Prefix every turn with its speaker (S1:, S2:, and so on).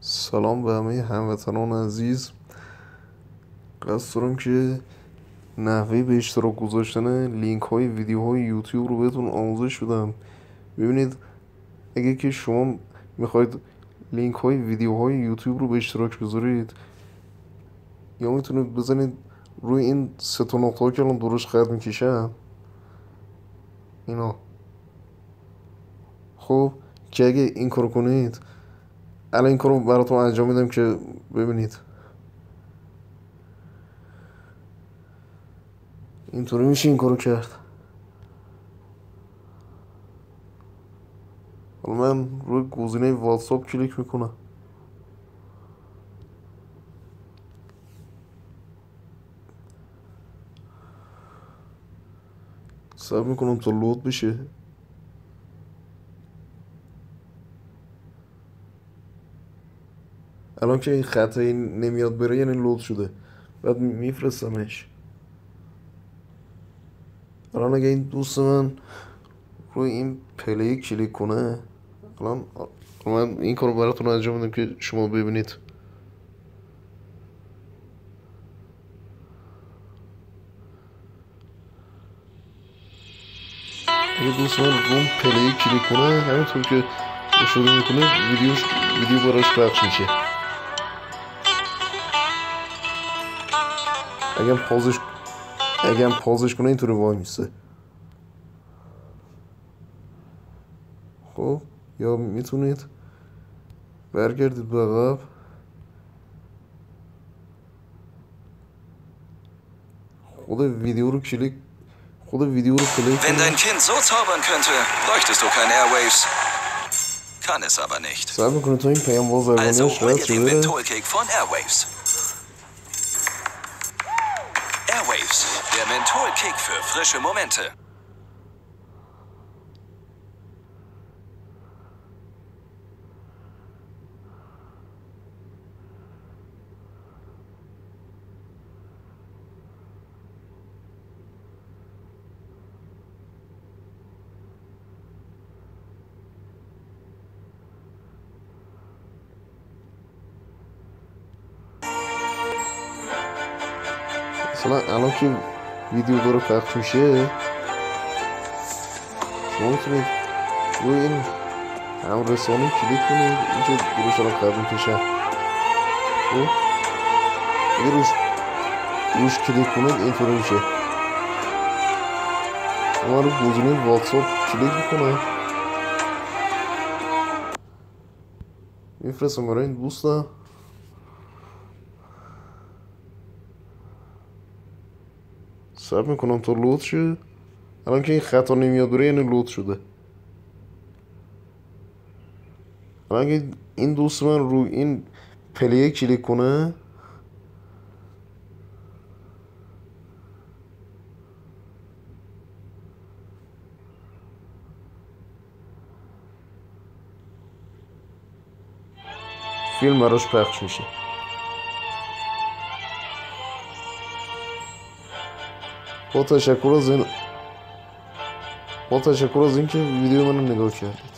S1: سلام به همه هموطنان عزیز. قصد دارم که نحوه به اشتراک گذاشتن لینک های ویدیوهای یوتیوب رو بهتون آموزش بدم. ببینید، اگه که شما میخواید لینک های ویدیوهای یوتیوب رو به اشتراک بذارید، یا میتونید بزنید روی این سه تا نقطه که الان دورش خط میکشم، اینا. خب که اگه این کارو کنید، الان این کارو براتون انجام میدم که ببینید اینطوری میشه این کارو کرد. حالا من روی گزینه واتساپ کلیک میکنم. صبر میکنم تا لود بشه. الان که این خطایی نمیاد بره یعنی لود شده، بعد میفرستمش. الان اگه این دوست من روی این پلی کلیک کنه، الان من این کارو براتون انجام میدم که شما ببینید. اگه دوست من روی پلی کلیک کنه، همینطور که شروع میکنه ویدیو براش پخش میشه. اگه پازش کنه اینطوری وای میسته. خب یا میتونید برگردید به عقب. خود ویدیو رو پلی
S2: Wenn dein Kind so zaubern könnte, bräuchtest du keine Airwaves. Kann es aber nicht.
S1: صبر کنید تا این پیام باز
S2: Also hol
S1: رد
S2: dir den
S1: شده.
S2: Mentholcake von Airwaves. Airwaves, der Mentholcake für frische Momente.
S1: مثلا الان که ویدیو داره پخش میشه، شما میتونید روی این همرسانی کلیک کنید. اینجا دورش الان خط میکشم. خب اگه روش کلیک کنید اینطوری میشه. شما رو گزینه واتساپ کلیک میکنم، میفرستم برای این دوستم. صبر میکنم تا لود شه. الان که این خطا نمیاد بره یعنی لود شده. الان اگه این دوست من روی این پلیه کلیک کنه، فیلم براش پخش میشه. با تشکر از این که ویدیو منو نگاه کردید.